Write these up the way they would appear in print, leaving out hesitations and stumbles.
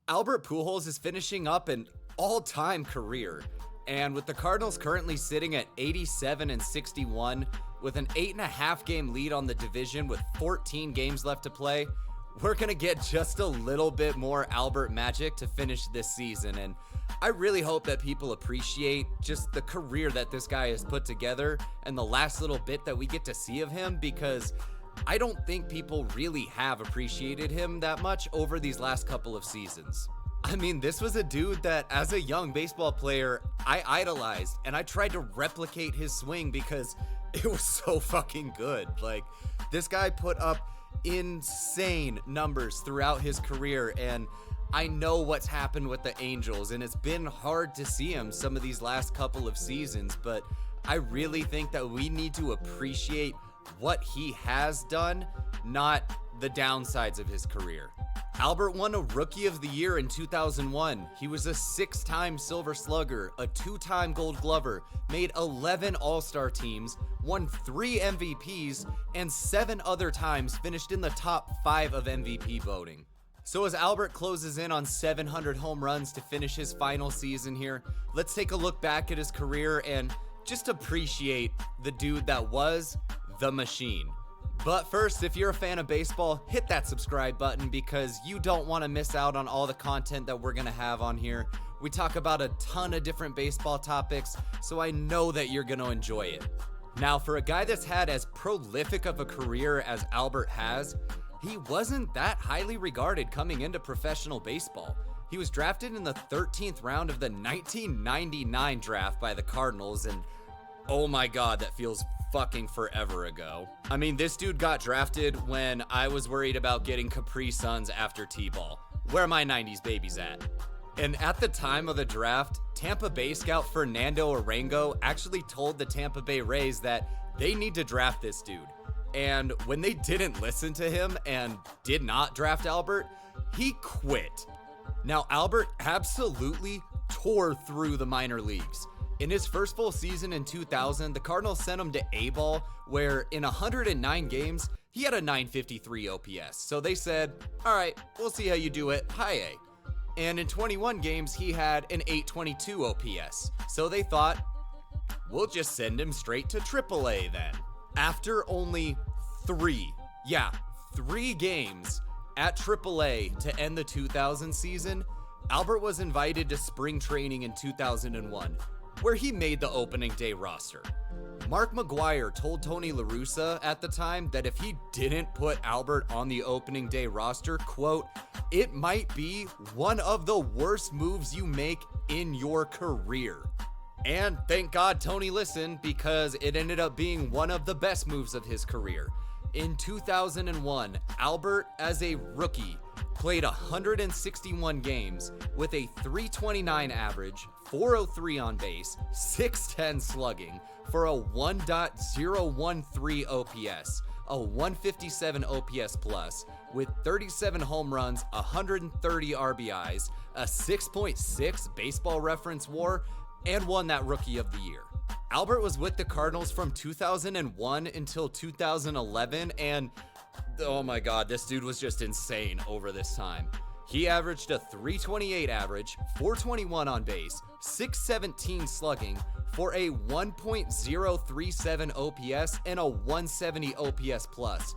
Albert Pujols is finishing up an all-time career, and with the Cardinals currently sitting at 87-61 with an 8.5 game lead on the division with 14 games left to play, we're gonna get just a little bit more Albert magic to finish this season. And I really hope that people appreciate just the career that this guy has put together and the last little bit that we get to see of him, because I don't think people really have appreciated him that much over these last couple of seasons. I mean, this was a dude that as a young baseball player, I idolized, and I tried to replicate his swing because it was so fucking good. Like, this guy put up insane numbers throughout his career, and I know what's happened with the Angels, and it's been hard to see him some of these last couple of seasons, but I really think that we need to appreciate what he has done, not the downsides of his career. Albert won a Rookie of the Year in 2001. He was a 6-time Silver Slugger, a 2-time Gold Glover, made 11 All-Star teams, won 3 MVPs, and 7 other times finished in the top 5 of MVP voting. So as Albert closes in on 700 home runs to finish his final season here, let's take a look back at his career and just appreciate the dude that was the machine. But first, if you're a fan of baseball, hit that subscribe button because you don't want to miss out on all the content that we're going to have on here. We talk about a ton of different baseball topics, so I know that you're going to enjoy it. Now, for a guy that's had as prolific of a career as Albert has, he wasn't that highly regarded coming into professional baseball. He was drafted in the 13th round of the 1999 draft by the Cardinals, and oh my god, that feels fucking forever ago. I mean, this dude got drafted when I was worried about getting Capri Suns after T-ball. Where my 90s babies at? And at the time of the draft, Tampa Bay scout Fernando Arango actually told the Tampa Bay Rays that they need to draft this dude. And when they didn't listen to him and did not draft Albert, he quit. Now, Albert absolutely tore through the minor leagues. In his first full season in 2000, the Cardinals sent him to A-ball, where in 109 games, he had a 953 OPS. So they said, all right, we'll see how you do at high A. And in 21 games, he had an 822 OPS. So they thought, we'll just send him straight to AAA then. After only 3 games at AAA to end the 2000 season, Albert was invited to spring training in 2001, where he made the opening day roster. Mark McGwire told Tony La Russa at the time that if he didn't put Albert on the opening day roster, quote, it might be one of the worst moves you make in your career. And thank God Tony listened, because it ended up being one of the best moves of his career. In 2001, Albert, as a rookie, played 161 games with a 329 average, 403 on base, 610 slugging for a 1.013 OPS, a 157 OPS plus, with 37 home runs, 130 RBIs, a 6.6 baseball reference WAR, and won that Rookie of the Year. Albert was with the Cardinals from 2001 until 2011, and oh my god, this dude was just insane over this time. He averaged a 328 average, 421 on base, 617 slugging for a 1.037 OPS and a 170 OPS plus.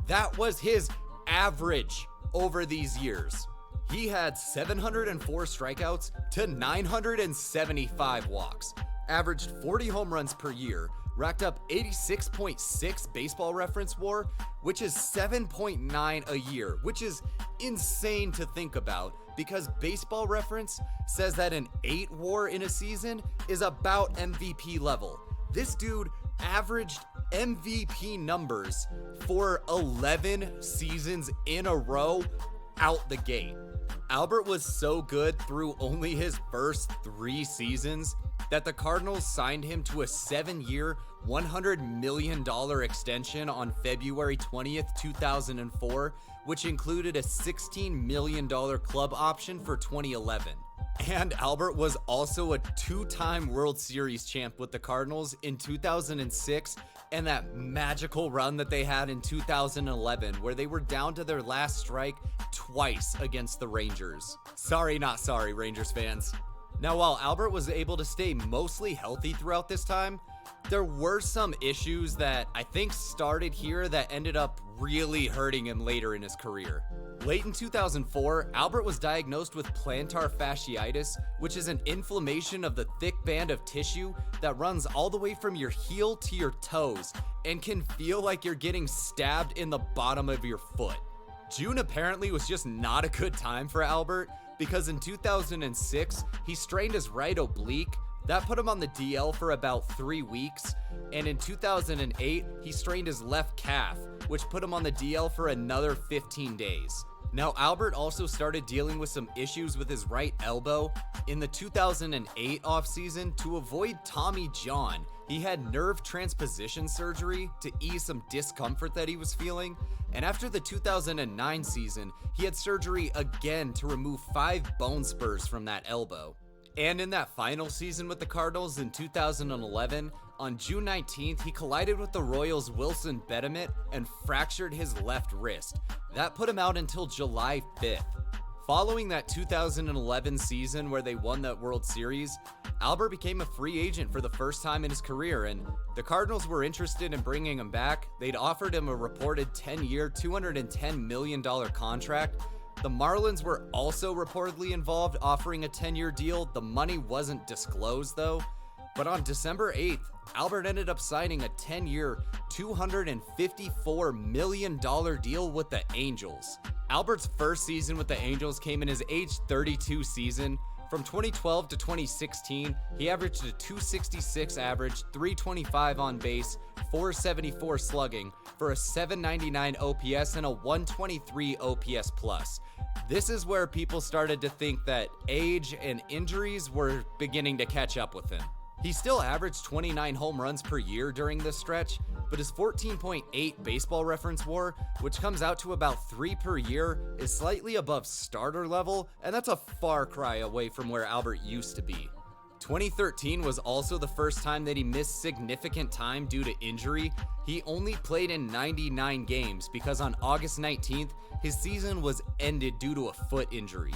That was his average over these years. He had 704 strikeouts to 975 walks, averaged 40 home runs per year, racked up 86.6 baseball reference WAR, which is 7.9 a year, which is insane to think about, because baseball reference says that an 8 WAR in a season is about MVP level. This dude averaged MVP numbers for 11 seasons in a row out the gate. Albert was so good through only his first 3 seasons that the Cardinals signed him to a 7-year, $100 million extension on February 20th, 2004, which included a $16 million club option for 2011. And Albert was also a 2-time World Series champ with the Cardinals in 2006 and that magical run that they had in 2011 where they were down to their last strike twice against the Rangers. Sorry, not sorry, Rangers fans. Now, while Albert was able to stay mostly healthy throughout this time, there were some issues that I think started here that ended up really hurting him later in his career. Late in 2004, Albert was diagnosed with plantar fasciitis, which is an inflammation of the thick band of tissue that runs all the way from your heel to your toes and can feel like you're getting stabbed in the bottom of your foot. June apparently was just not a good time for Albert because in 2006, he strained his right oblique. That put him on the DL for about 3 weeks, and in 2008, he strained his left calf, which put him on the DL for another 15 days. Now, Albert also started dealing with some issues with his right elbow. In the 2008 offseason, to avoid Tommy John, he had nerve transposition surgery to ease some discomfort that he was feeling, and after the 2009 season, he had surgery again to remove 5 bone spurs from that elbow. And in that final season with the Cardinals in 2011, on June 19th, he collided with the Royals' Wilson Betemit and fractured his left wrist. That put him out until July 5th. Following that 2011 season where they won that World Series, Albert became a free agent for the first time in his career, and the Cardinals were interested in bringing him back. They'd offered him a reported 10-year, $210 million contract. The Marlins were also reportedly involved, offering a 10-year deal. The money wasn't disclosed though. But on December 8th, Albert ended up signing a 10-year, $254 million deal with the Angels. Albert's first season with the Angels came in his age 32 season. From 2012 to 2016, he averaged a 266 average, 325 on base, 474 slugging for a 799 OPS and a 123 OPS plus. This is where people started to think that age and injuries were beginning to catch up with him. He still averaged 29 home runs per year during this stretch, but his 14.8 baseball reference WAR, which comes out to about 3 per year, is slightly above starter level, and that's a far cry away from where Albert used to be. 2013 was also the first time that he missed significant time due to injury. He only played in 99 games because on August 19th, his season was ended due to a foot injury.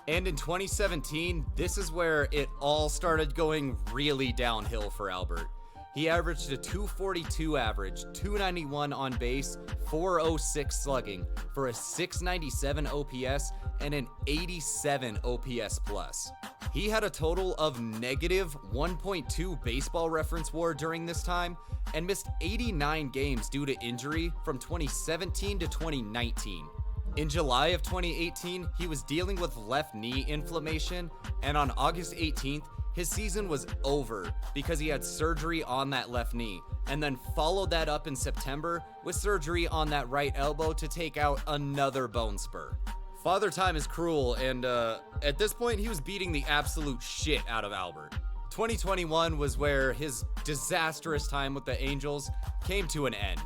And in 2017, this is where it all started going really downhill for Albert. He averaged a 242 average, 291 on base, 406 slugging for a 697 OPS and an 87 OPS plus. He had a total of negative 1.2 baseball reference WAR during this time and missed 89 games due to injury from 2017 to 2019. In July of 2018, he was dealing with left knee inflammation, and on August 18th, his season was over because he had surgery on that left knee, and then followed that up in September with surgery on that right elbow to take out another bone spur. Father Time is cruel, and at this point, he was beating the absolute shit out of Albert. 2021 was where his disastrous time with the Angels came to an end.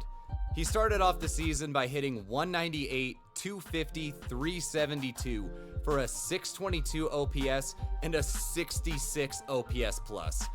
He started off the season by hitting 198, 250, 372 for a 622 OPS and a 66 OPS plus.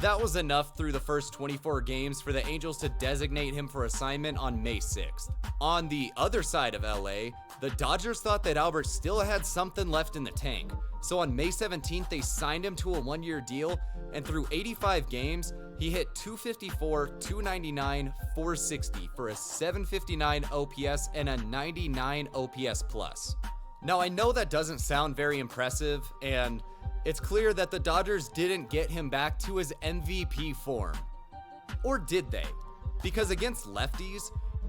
That was enough through the first 24 games for the Angels to designate him for assignment on May 6th. On the other side of LA, the Dodgers thought that Albert still had something left in the tank. So on May 17th, they signed him to a 1-year deal, and through 85 games, he hit 254, 299, 460 for a 759 OPS and a 99 OPS plus. Now, I know that doesn't sound very impressive, and it's clear that the Dodgers didn't get him back to his MVP form. Or did they? Because against lefties,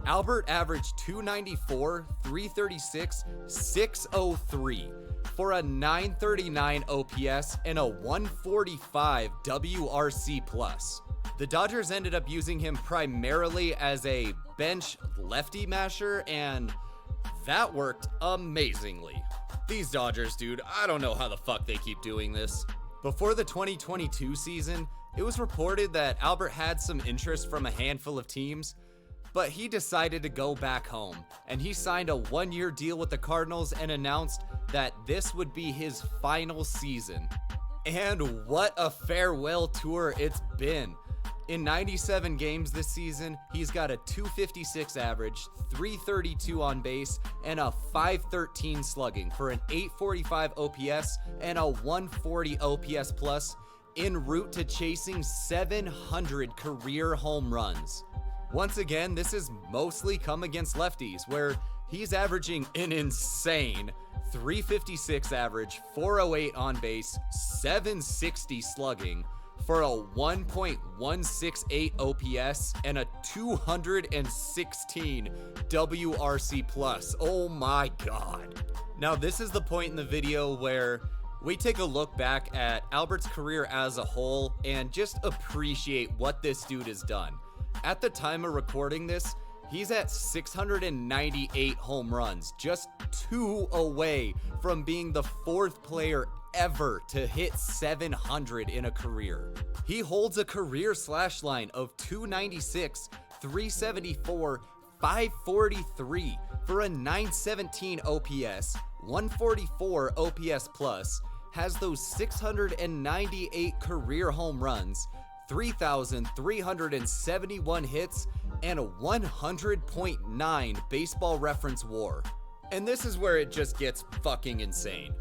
Albert averaged 294, 336, 603 for a 939 OPS and a 145 WRC plus. The Dodgers ended up using him primarily as a bench lefty masher, and that worked amazingly. These Dodgers, dude, I don't know how the fuck they keep doing this. Before the 2022 season, it was reported that Albert had some interest from a handful of teams, but he decided to go back home, and he signed a 1-year deal with the Cardinals and announced that this would be his final season. And what a farewell tour it's been. In 97 games this season, he's got a 256 average, 332 on base, and a 513 slugging for an 845 OPS and a 140 OPS plus, en route to chasing 700 career home runs. Once again, this has mostly come against lefties, where he's averaging an insane 356 average, 408 on base, 760 slugging, for a 1.168 OPS and a 216 WRC plus. Oh my God. Now this is the point in the video where we take a look back at Albert's career as a whole and just appreciate what this dude has done. At the time of recording this, he's at 698 home runs, just 2 away from being the 4th player ever to hit 700 in a career. He holds a career slash line of 296, 374, 543 for a 917 OPS, 144 OPS plus, has those 698 career home runs, 3,371 hits, and a 100.9 baseball reference WAR. And this is where it just gets fucking insane.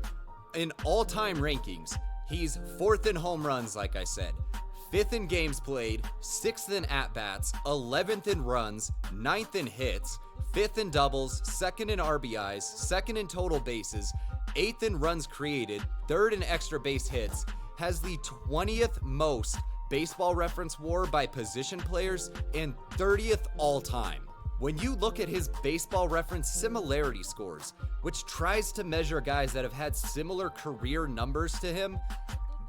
In all-time rankings, he's 4th in home runs, like I said, 5th in games played, 6th in at-bats, 11th in runs, 9th in hits, 5th in doubles, 2nd in RBIs, 2nd in total bases, 8th in runs created, 3rd in extra base hits, has the 20th most baseball reference WAR by position players, and 30th all-time. When you look at his baseball reference similarity scores, which tries to measure guys that have had similar career numbers to him,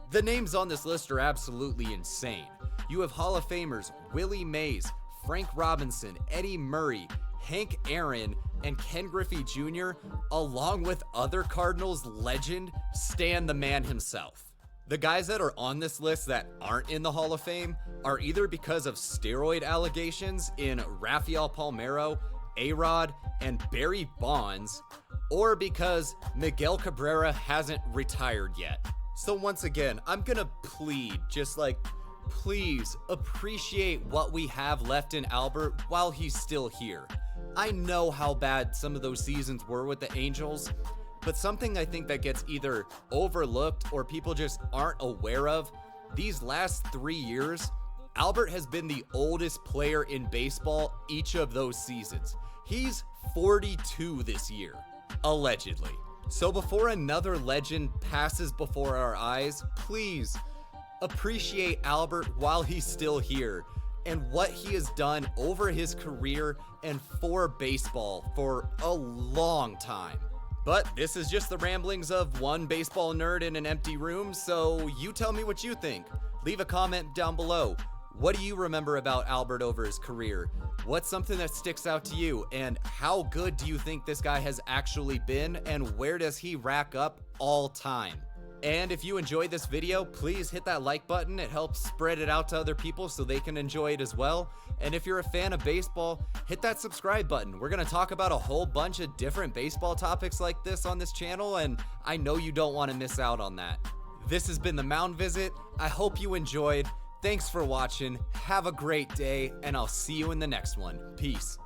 the names on this list are absolutely insane. You have Hall of Famers Willie Mays, Frank Robinson, Eddie Murray, Hank Aaron, and Ken Griffey Jr., along with other Cardinals legend Stan the Man himself. The guys that are on this list that aren't in the Hall of Fame are either because of steroid allegations in Rafael Palmeiro, A-Rod, and Barry Bonds, or because Miguel Cabrera hasn't retired yet. So once again, I'm gonna plead, please appreciate what we have left in Albert while he's still here. I know how bad some of those seasons were with the Angels, but something I think that gets either overlooked or people just aren't aware of, these last 3 years, Albert has been the oldest player in baseball each of those seasons. He's 42 this year, allegedly. So before another legend passes before our eyes, please appreciate Albert while he's still here and what he has done over his career and for baseball for a long time. But this is just the ramblings of one baseball nerd in an empty room, so you tell me what you think. Leave a comment down below. What do you remember about Albert over his career? What's something that sticks out to you? And how good do you think this guy has actually been? And where does he rack up all time? And if you enjoyed this video, please hit that like button. It helps spread it out to other people so they can enjoy it as well. And if you're a fan of baseball, hit that subscribe button. We're going to talk about a whole bunch of different baseball topics like this on this channel, and I know you don't want to miss out on that. This has been the Mound Visit. I hope you enjoyed. Thanks for watching. Have a great day, and I'll see you in the next one. Peace.